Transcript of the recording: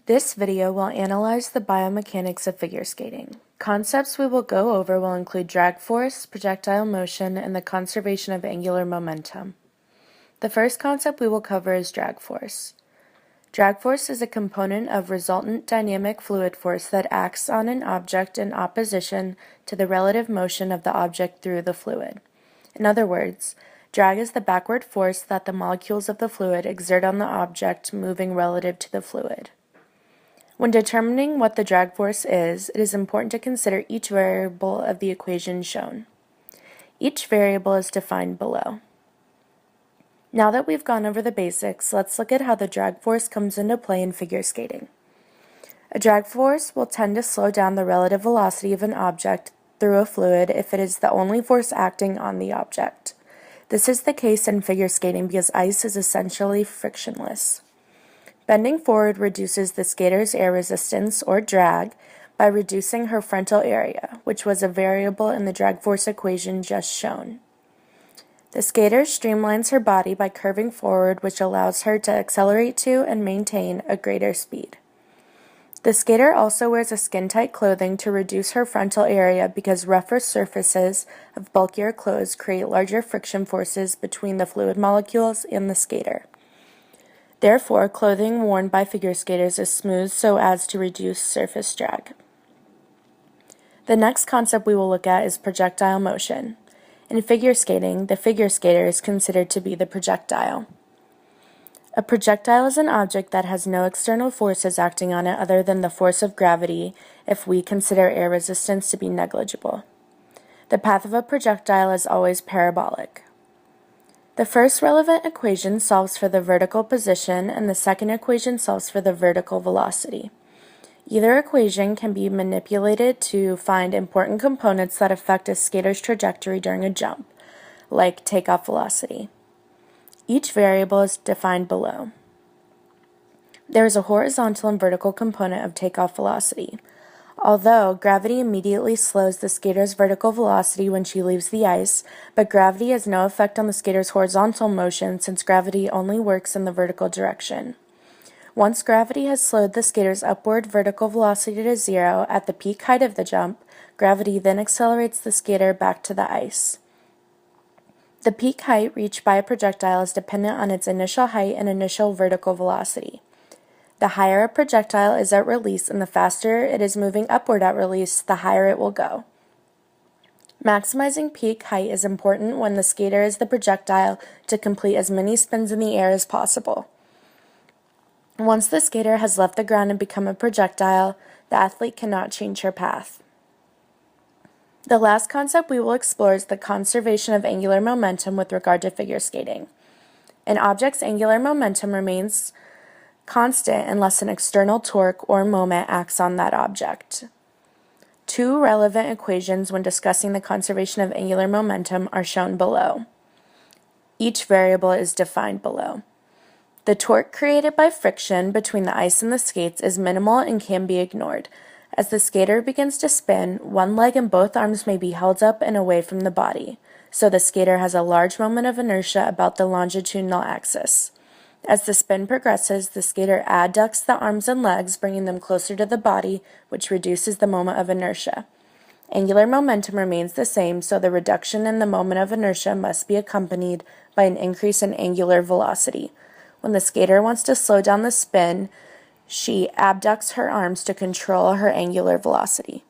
This video will analyze the biomechanics of figure skating. Concepts we will go over will include drag force, projectile motion, and the conservation of angular momentum. The first concept we will cover is drag force. Drag force is a component of resultant dynamic fluid force that acts on an object in opposition to the relative motion of the object through the fluid. In other words, drag is the backward force that the molecules of the fluid exert on the object moving relative to the fluid. When determining what the drag force is, it is important to consider each variable of the equation shown. Each variable is defined below. Now that we've gone over the basics, let's look at how the drag force comes into play in figure skating. A drag force will tend to slow down the relative velocity of an object through a fluid if it is the only force acting on the object. This is the case in figure skating because ice is essentially frictionless. Bending forward reduces the skater's air resistance, or drag, by reducing her frontal area, which was a variable in the drag force equation just shown. The skater streamlines her body by curving forward, which allows her to accelerate to and maintain a greater speed. The skater also wears a skin-tight clothing to reduce her frontal area because rougher surfaces of bulkier clothes create larger friction forces between the fluid molecules and the skater. Therefore, clothing worn by figure skaters is smooth so as to reduce surface drag. The next concept we will look at is projectile motion. In figure skating, the figure skater is considered to be the projectile. A projectile is an object that has no external forces acting on it other than the force of gravity if we consider air resistance to be negligible. The path of a projectile is always parabolic. The first relevant equation solves for the vertical position, and the second equation solves for the vertical velocity. Either equation can be manipulated to find important components that affect a skater's trajectory during a jump, like takeoff velocity. Each variable is defined below. There is a horizontal and vertical component of takeoff velocity. Although gravity immediately slows the skater's vertical velocity when she leaves the ice, but gravity has no effect on the skater's horizontal motion since gravity only works in the vertical direction. Once gravity has slowed the skater's upward vertical velocity to zero at the peak height of the jump, gravity then accelerates the skater back to the ice. The peak height reached by a projectile is dependent on its initial height and initial vertical velocity. The higher a projectile is at release and the faster it is moving upward at release, the higher it will go. Maximizing peak height is important when the skater is the projectile to complete as many spins in the air as possible. Once the skater has left the ground and become a projectile, the athlete cannot change her path. The last concept we will explore is the conservation of angular momentum with regard to figure skating. An object's angular momentum remains constant unless an external torque or moment acts on that object. Two relevant equations when discussing the conservation of angular momentum are shown below. Each variable is defined below. The torque created by friction between the ice and the skates is minimal and can be ignored. As the skater begins to spin, one leg and both arms may be held up and away from the body, so the skater has a large moment of inertia about the longitudinal axis. As the spin progresses, the skater adducts the arms and legs, bringing them closer to the body, which reduces the moment of inertia. Angular momentum remains the same, so the reduction in the moment of inertia must be accompanied by an increase in angular velocity. When the skater wants to slow down the spin, she abducts her arms to control her angular velocity.